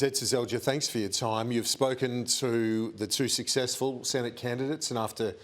Zed Seselja, thanks for your time. You've spoken to the two successful Senate candidates, and after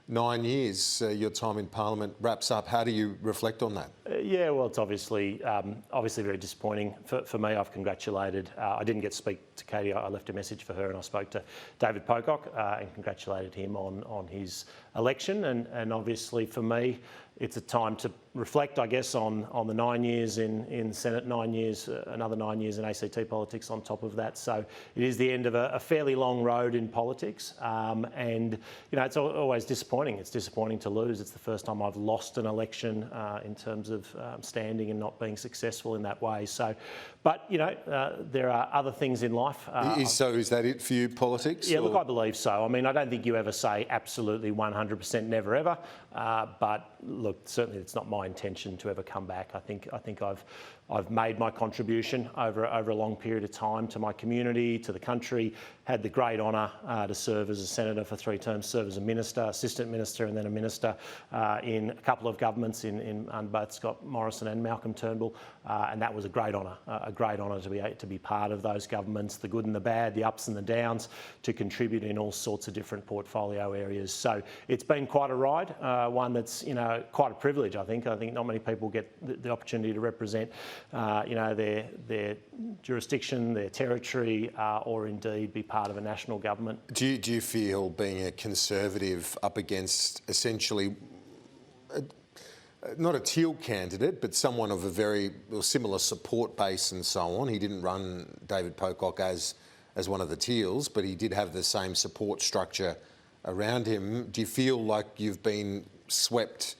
9 years, your time in Parliament wraps up. How do you reflect on that? Yeah, well, it's obviously very disappointing for me. I've congratulated. I didn't get to speak to Katy. I left a message for her, and I spoke to David Pocock and congratulated him on his election. And obviously, for me, it's a time to reflect, I guess, on the 9 years in Senate, 9 years, another 9 years in ACT politics on top of that. So it is the end of a fairly long road in politics, and it's always disappointing. It's disappointing to lose. It's the first time I've lost an election in terms of standing and not being successful in that way. So, but there are other things in life. Is that it for you, politics? Yeah, look, I believe so. I mean, I don't think you ever say absolutely 100% never ever, but look, certainly it's not my intention to ever come back. I think I've made my contribution over a long period of time to my community, to the country. Had the great honour to serve as a senator for 3 terms, serve as a minister, assistant minister, and then a minister in a couple of governments in both Scott Morrison and Malcolm Turnbull, and that was a great honour to be part of those governments, the good and the bad, the ups and the downs, to contribute in all sorts of different portfolio areas. So it's been quite a ride, one that's quite a privilege. I think not many people get the opportunity to represent their jurisdiction, their territory, or indeed be part of a national government. Do you feel, being a Conservative up against essentially not a Teal candidate, but someone of a very similar support base and so on? He didn't run, David Pocock, as one of the Teals, but he did have the same support structure around him. Do you feel like you've been swept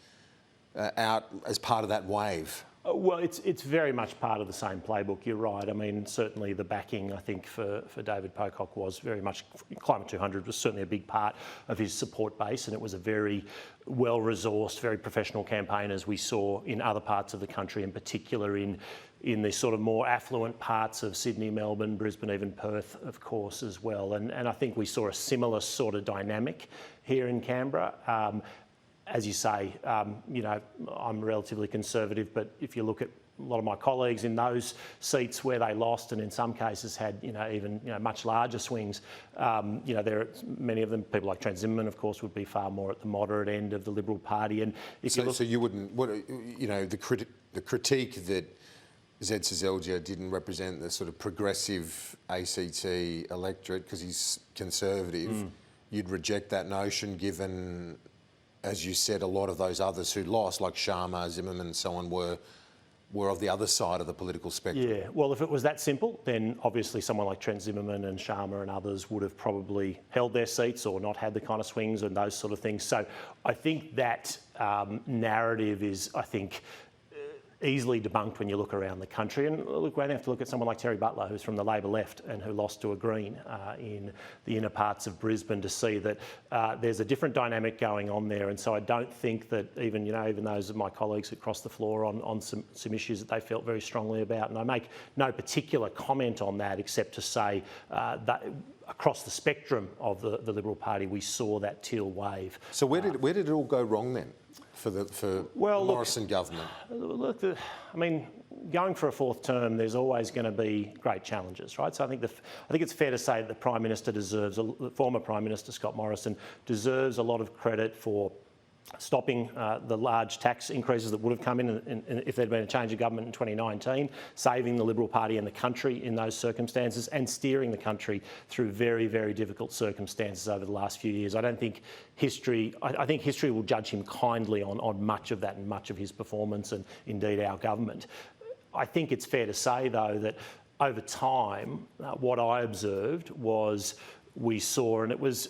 out as part of that wave? Well, it's very much part of the same playbook. You're right. I mean, certainly the backing, I think, for David Pocock was very much, Climate 200 was certainly a big part of his support base, and it was a very well-resourced, very professional campaign, as we saw in other parts of the country, in particular in the sort of more affluent parts of Sydney, Melbourne, Brisbane, even Perth, of course, as well. And I think we saw a similar sort of dynamic here in Canberra. As you say, I'm relatively Conservative, but if you look at a lot of my colleagues in those seats where they lost, and in some cases had even much larger swings, there are many of them, people like Trent Zimmerman, of course, would be far more at the moderate end of the Liberal Party. And if so you wouldn't, the critique that Zed Seselja didn't represent the sort of progressive ACT electorate because he's Conservative, you'd reject that notion, given, as you said, a lot of those others who lost, like Sharma, Zimmerman and so on, were of the other side of the political spectrum. Yeah, well, if it was that simple, then obviously someone like Trent Zimmerman and Sharma and others would have probably held their seats or not had the kind of swings and those sort of things. So I think that narrative is, easily debunked when you look around the country. And look, we have to look at someone like Terry Butler, who's from the Labor left and who lost to a Green in the inner parts of Brisbane, to see that there's a different dynamic going on there. And so I don't think that even those of my colleagues who crossed the floor on some issues that they felt very strongly about. And I make no particular comment on that, except to say that across the spectrum of the Liberal Party, we saw that Teal wave. So where did it all go wrong then for the Morrison government? Look, going for a 4th term, there's always going to be great challenges, right? So I think it's fair to say that the Prime Minister the former Prime Minister Scott Morrison deserves a lot of credit for stopping the large tax increases that would have come in if there'd been a change of government in 2019, saving the Liberal Party and the country in those circumstances, and steering the country through very, very difficult circumstances over the last few years. I think history will judge him kindly on much of that and much of his performance, and indeed our government. I think it's fair to say, though, that over time, what I observed was we saw, and it was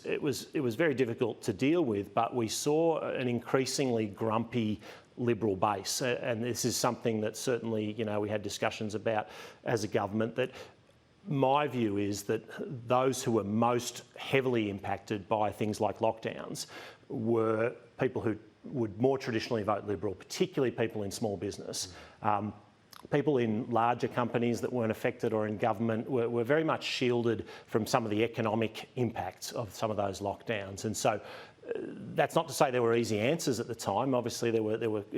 very difficult to deal with, but we saw an increasingly grumpy Liberal base, and this is something that certainly we had discussions about as a government. That my view is that those who were most heavily impacted by things like lockdowns were people who would more traditionally vote Liberal, particularly people in small business. People in larger companies that weren't affected or in government were very much shielded from some of the economic impacts of some of those lockdowns. And so That's not to say there were easy answers at the time. Obviously, it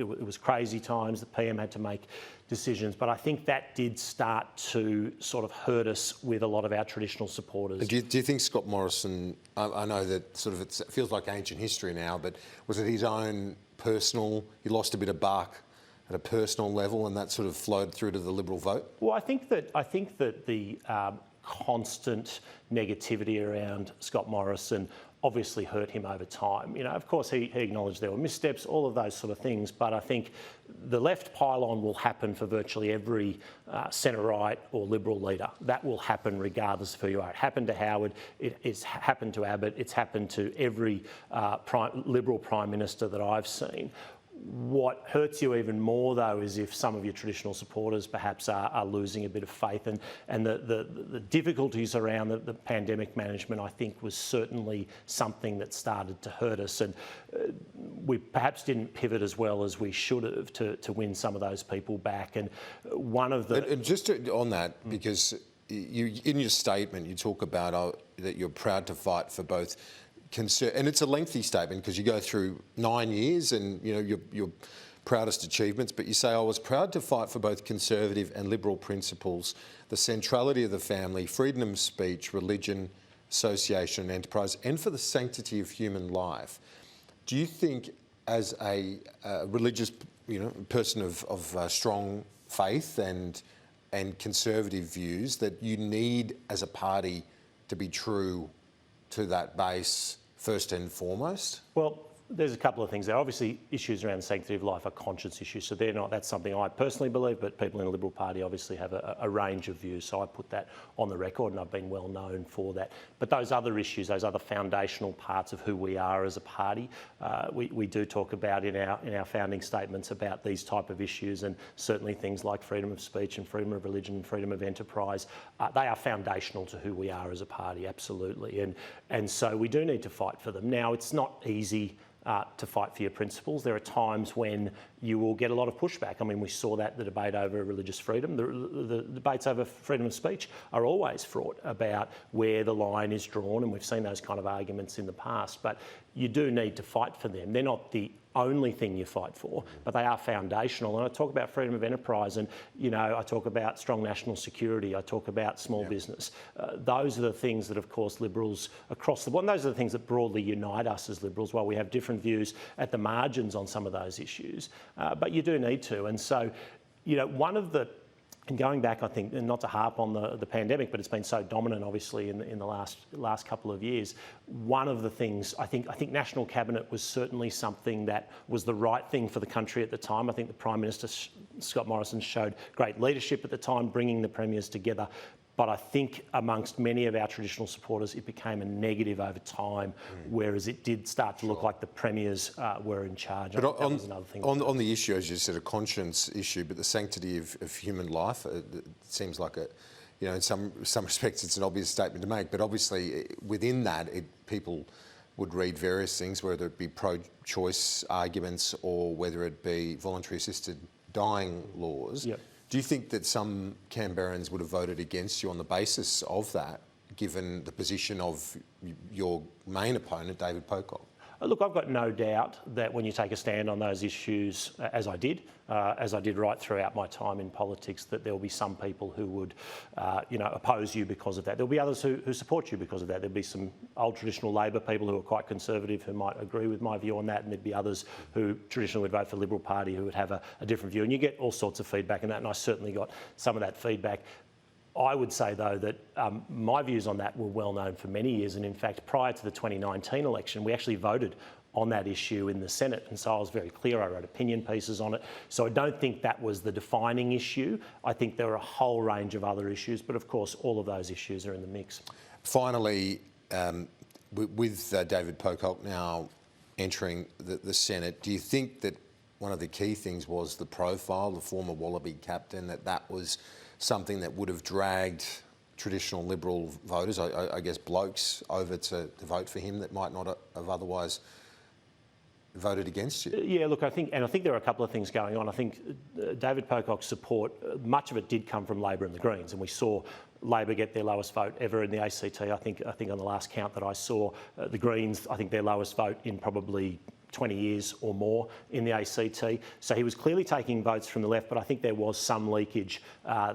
was crazy times. The PM had to make decisions, but I think that did start to sort of hurt us with a lot of our traditional supporters. Do you think Scott Morrison, I know that sort of it feels like ancient history now, but was it his own personal, he lost a bit of bark at a personal level and that sort of flowed through to the Liberal vote? Well, I think that the constant negativity around Scott Morrison obviously hurt him over time. You know, of course, he acknowledged there were missteps, all of those sort of things, but I think the left pylon will happen for virtually every centre-right or Liberal leader. That will happen regardless of who you are. It happened to Howard, it's happened to Abbott, it's happened to every Liberal Prime Minister that I've seen. What hurts you even more, though, is if some of your traditional supporters perhaps are losing a bit of faith, and the difficulties around the pandemic management, I think, was certainly something that started to hurt us, and we perhaps didn't pivot as well as we should have to win some of those people back. And one of the... And just on that, because you in your statement you talk about that you're proud to fight for both... And it's a lengthy statement because you go through 9 years and you know your proudest achievements, but you say, I was proud to fight for both conservative and liberal principles, the centrality of the family, freedom of speech, religion, association and enterprise, and for the sanctity of human life. Do you think as a religious person of strong faith and conservative views that you need as a party to be true to that base first and foremost? Well, there's a couple of things there. Obviously, issues around the sanctity of life are conscience issues, so that's something I personally believe, but people in the Liberal Party obviously have a range of views, so I put that on the record and I've been well known for that. But those other issues, those other foundational parts of who we are as a party, we do talk about in our founding statements about these type of issues, and certainly things like freedom of speech and freedom of religion and freedom of enterprise, they are foundational to who we are as a party, absolutely. And so we do need to fight for them. Now, it's not easy to fight for your principles. There are times when you will get a lot of pushback. I mean, we saw that the debate over religious freedom, the debates over freedom of speech are always fraught about where the line is drawn, and we've seen those kind of arguments in the past, but you do need to fight for them. They're not the only thing you fight for, but they are foundational. And I talk about freedom of enterprise, and I talk about strong national security, I talk about small business. Those are the things that, of course, Liberals across the board, and those are the things that broadly unite us as Liberals, while we have different views at the margins on some of those issues. But you do need to. And so, and going back, I think, and not to harp on the pandemic, but it's been so dominant, obviously, in the last couple of years. One of the things, I think National Cabinet was certainly something that was the right thing for the country at the time. I think the Prime Minister, Scott Morrison, showed great leadership at the time, bringing the premiers together. But I think amongst many of our traditional supporters, it became a negative over time, whereas it did start to look like the premiers were in charge. But on the issue, as you said, a conscience issue, but the sanctity of human life, it seems like in some respects it's an obvious statement to make, but obviously within that, people would read various things, whether it be pro-choice arguments or whether it be voluntary assisted dying laws. Yep. Do you think that some Canberrans would have voted against you on the basis of that, given the position of your main opponent, David Pocock? Look, I've got no doubt that when you take a stand on those issues, as I did right throughout my time in politics, that there will be some people who would, oppose you because of that. There'll be others who support you because of that. There'll be some old traditional Labor people who are quite conservative who might agree with my view on that, and there'd be others who traditionally would vote for the Liberal Party who would have a different view. And you get all sorts of feedback in that, and I certainly got some of that feedback. I would say, though, that my views on that were well known for many years, and in fact, prior to the 2019 election, we actually voted on that issue in the Senate, and so I was very clear. I wrote opinion pieces on it. So I don't think that was the defining issue. I think there are a whole range of other issues, but of course, all of those issues are in the mix. Finally, with David Pocock now entering the Senate, do you think that one of the key things was the profile, the former Wallaby captain, that was something that would have dragged traditional Liberal voters, I guess blokes, over to vote for him that might not have otherwise voted against you? Yeah, look, I think there are a couple of things going on. I think David Pocock's support, much of it did come from Labor and the Greens, and we saw Labor get their lowest vote ever in the ACT. I think on the last count that I saw, the Greens, I think their lowest vote in probably 20 years or more in the ACT. So he was clearly taking votes from the left, but I think there was some leakage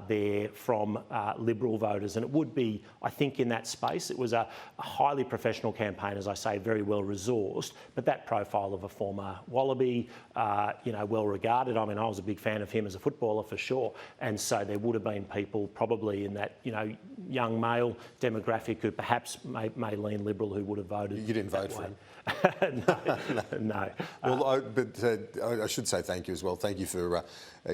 there from Liberal voters. And it would be, I think, in that space, it was a highly professional campaign, as I say, very well resourced, but that profile of a former Wallaby, well regarded. I mean, I was a big fan of him as a footballer for sure. And so there would have been people probably in that, young male demographic who perhaps may lean Liberal who would have voted. You didn't vote for him? No. Well, I should say thank you as well. Thank you for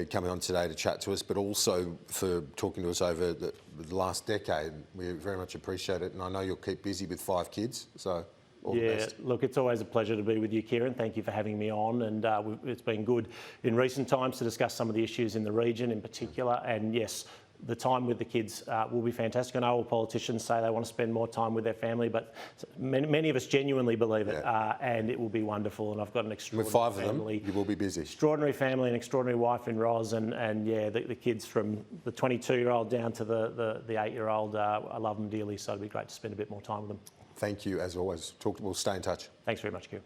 coming on today to chat to us, but also for talking to us over the last decade. We very much appreciate it, and I know you'll keep busy with 5 kids, so all the best. Look, it's always a pleasure to be with you, Kieran. Thank you for having me on, and it's been good in recent times to discuss some of the issues in the region in particular, and yes, the time with the kids will be fantastic. I know all politicians say they want to spend more time with their family, but many of us genuinely believe it, and it will be wonderful. And I've got an extraordinary with 5 of family. them, you will be busy. Extraordinary family and extraordinary wife in Roz, and the kids from the 22-year-old down to the 8-year-old. I love them dearly, so it'll be great to spend a bit more time with them. Thank you, as always. We'll stay in touch. Thanks very much, Kieran.